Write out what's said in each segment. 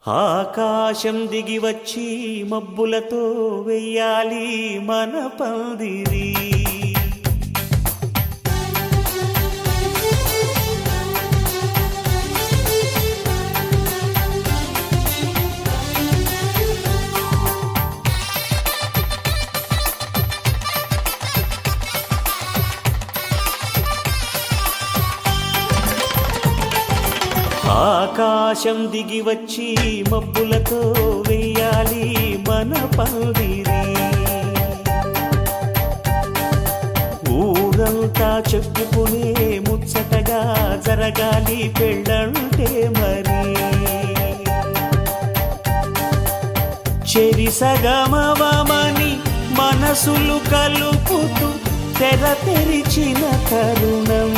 ఆకాశం దిగి వచ్చి మబ్బులతో వెయ్యాలి మన పందిరి. ఆకాశం దిగి వచ్చి మబ్బులతో వెయ్యాలి మన పందిరి. ఊరంతా చెప్పుకునే ముచ్చటగా జరగాలి పెళ్ళంటే మరి. చెరిసగమవమని మనసులు కలుపుతూ తెర తెరిచిన తరుణం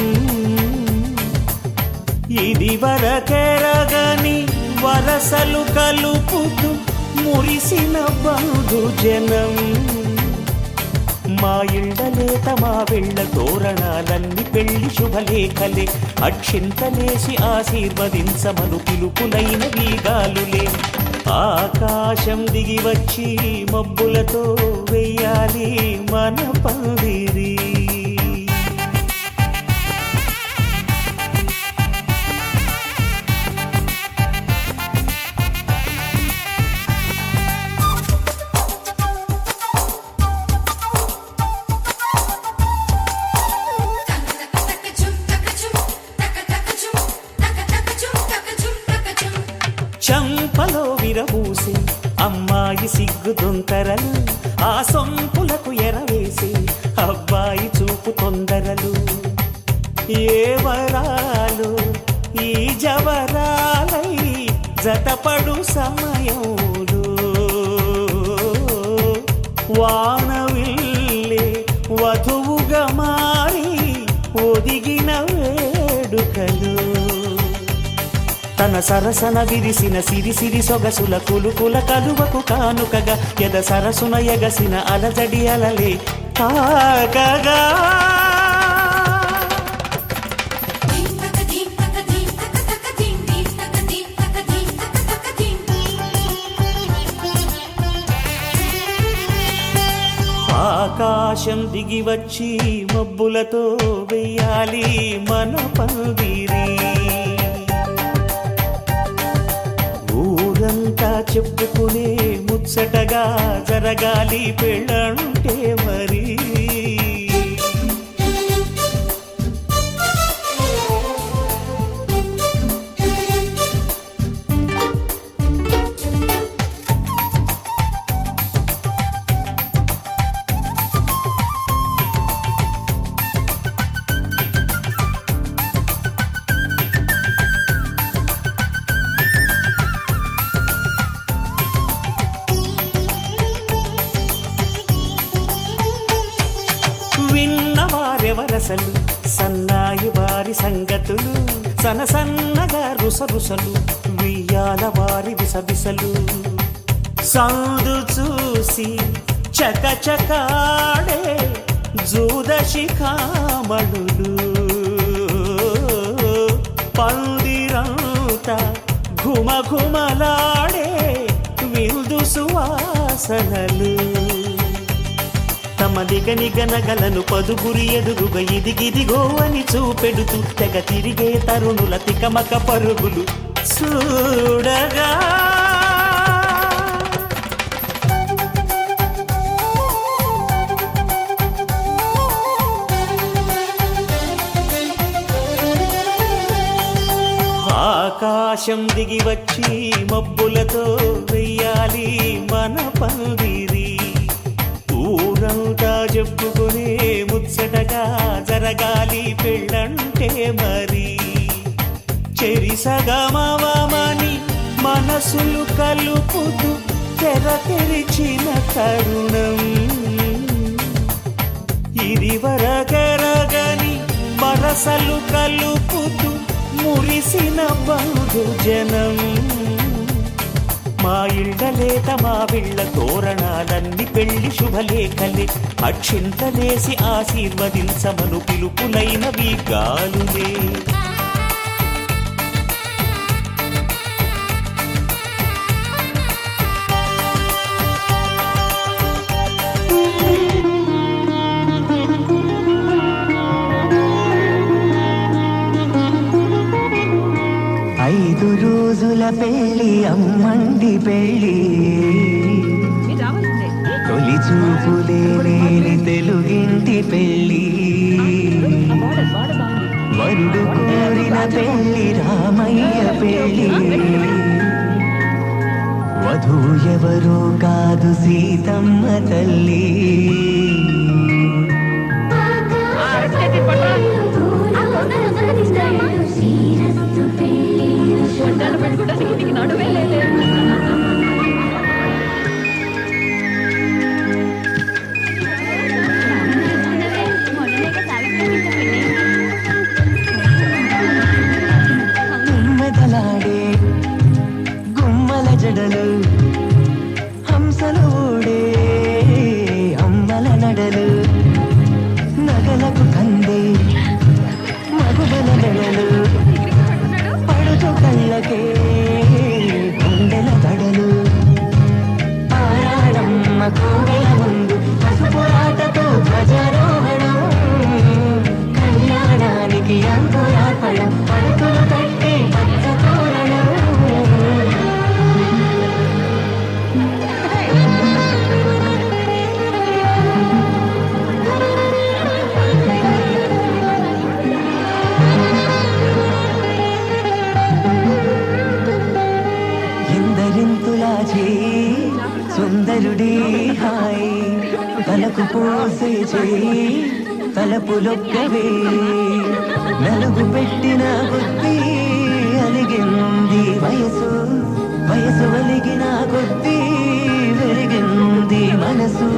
ఇది వరకెరగని వరసలు కలుపుతూ మురిసిన బంధుజనం. మా ఇళ్ళలేత మా వెళ్ళ తోరణాలన్నీ పెళ్లి శుభలేఖలే. అక్షింతలేసి ఆశీర్వదించమను పిలుపులైన వీగాలులే. ఆకాశం దిగి వచ్చి మబ్బులతో వెయ్యాలి మన పందిరి. చంపలో విరబూసి అమ్మాయి సిగ్గుదొంతరలు, ఆ సొంపులకు ఎరవేసి అబ్బాయి చూపు తొందరలు. ఏ వరాలు ఈ జవరాలై జతపడు సమయంలో వానవిల్లే వధువుగా మారి ఒదిగిన వేడుకలు. తన సరసన విరిసిన సిరిసిరి సొగసుల కులుకుల కలువకు కానుకగా ఎద సరసున ఎగసిన అలజడి అలలే తాకగా. ఆకాశం దిగి వచ్చి మబ్బులతో వెయ్యాలి మన పందిరి. ఊరంతా చెప్పుకునే ముచ్చటగా జరగాలి పెళ్ళంటే మరి. విన్నవారెవరసలు సన్నాయి వారి సంగతులు, సనసన్నగా రుసరుసలు వియ్యాల వారి విసవిసలు. సందు చూసి చకచకాడే జూదశిఖామణులు, పందిరంతా ఘుమఘుమలాడే విందు సువాసనలు. తమ దిగనిగనగలను పదుగురి ఎదురుగా ఇదిగిదిగో అని చూపెడుతూ తెగ తిరిగే తరుణుల తికమక పరుగులు చూడగా. ఆకాశం దిగి వచ్చి మబ్బులతో వెయ్యాలి మన పందిరి. ఊరంతా చెప్పుకునే ముచ్చటగా జరగాలి పెళ్ళంటే మరి. చెరిసగమవమని మనసులు కలుపుతూ తెర తెరిచిన తరుణం ఇది వరకెరగని వరసలు కలుపుతూ మురిసిన బంధుజనం. మా ఇళ్ళలేత మా వెళ్ళ తోరణాలన్నీ పెళ్లి శుభలేఖలే. అక్షింతలేసి ఆశీర్వదించమను పిలుపులైన వీగాలులే. పెళ్ళి అమ్మండి పెళ్ళి తొలి చూపులే లేని తెలుగింటి పెళ్ళి వరుడు కోరిన పెళ్ళి రామయ్య పెళ్ళి వధువు ఎవరో కాదు సీతమ్మ తల్లి మెదలాడే గుమ్మల జడలు హంసలు ఊడే అమ్మల నడలు నగలకు కందే మగువల నెలలు పడుతు కళ్ళకే గుండెల దడలు ఆరాడమ్మ కోవెల ముందు పసుపు ఆటతో ధ్వజారోహణం కళ్యాణానికి అంకురార్పణం పడుతులు కట్టే పచ్చ తోరణం ఎందరింతులా చేయి సుందరుడి హాయ్ తలకు పోసే చేయి తలపులొక్కవే నలుగు పెట్టిన కొద్దీ అలిగింది వయసు వయసు అలిగిన కొద్దీ వెలిగింది మనసు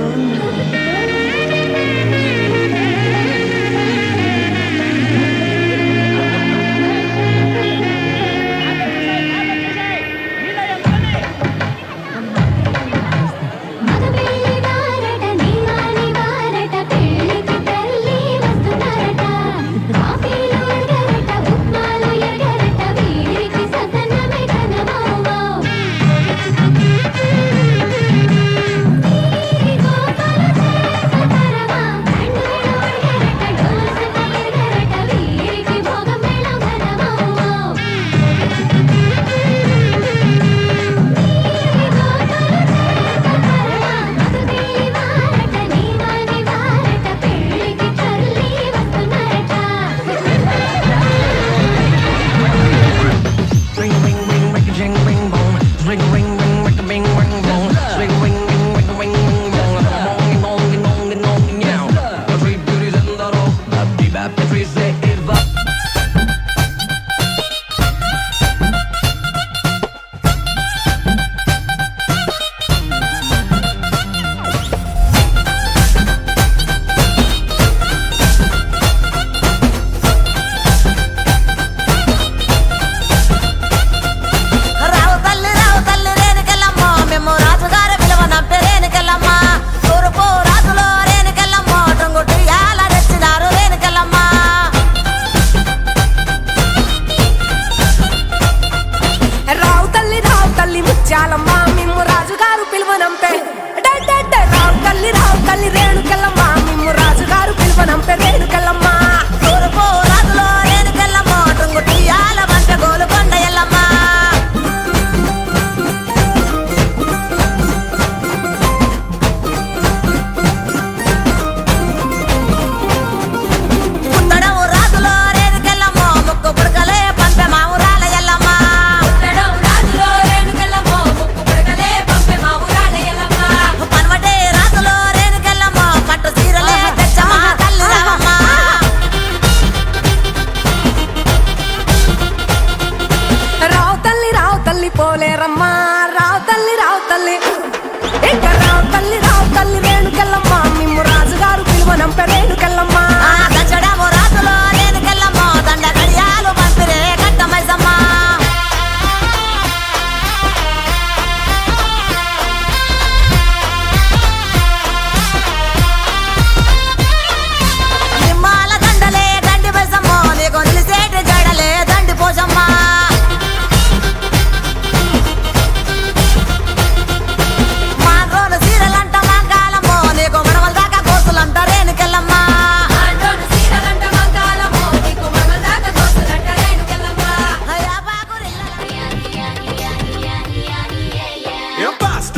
సీరలంట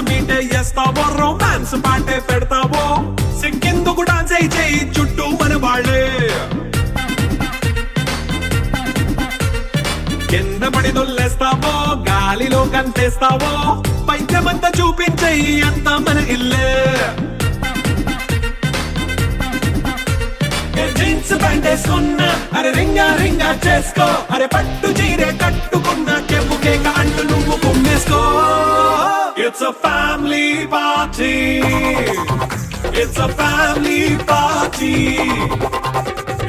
మీటే చేస్తావో రొమాన్స్ పాటే పెడతావో సిక్కెందుకు డాన్స్ అయి చేయి చుట్టూ మన వాళ్ళే కింద పడి దొల్లేస్తావో గాలిలో కంటేస్తావో పైద్యమంతా చూపించేయి అంతా మన ఇల్లే జీన్స్ ప్యాంట్ వేసుకున్నా అరే రింగా రింగా చేసుకో అరే పట్టు చీరే కట్టుకున్నా చెప్పు కేక అంటూ నువ్వు కుమ్మేసుకో it's a family party it's a family party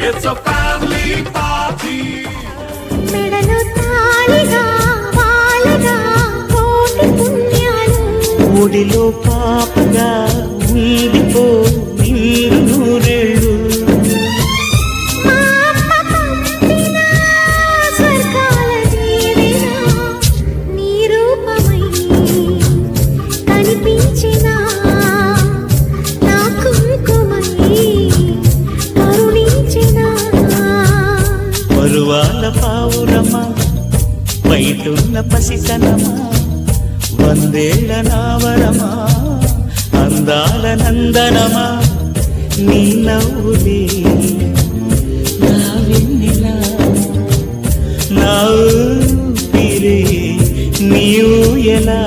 it's a family party మెడలో తాళిగా వాలగా కోటి పుణ్యాలు ఒడిలో పాపగా ఉండిపో నిండు నూరేళ్ళు మా అమ్మ పంపిన స్వర్గాల దీవెన నీ రూపమై కనిపించిన నా కుంకుమై కరుణించిన పరువాల పావురమా బయటున్న పసితనమా వందేళ్ల నావరమా అందాల నందనమా నీ నవ్వులే నా వెన్నెలా నా ఊపిరే నీవు ఎలా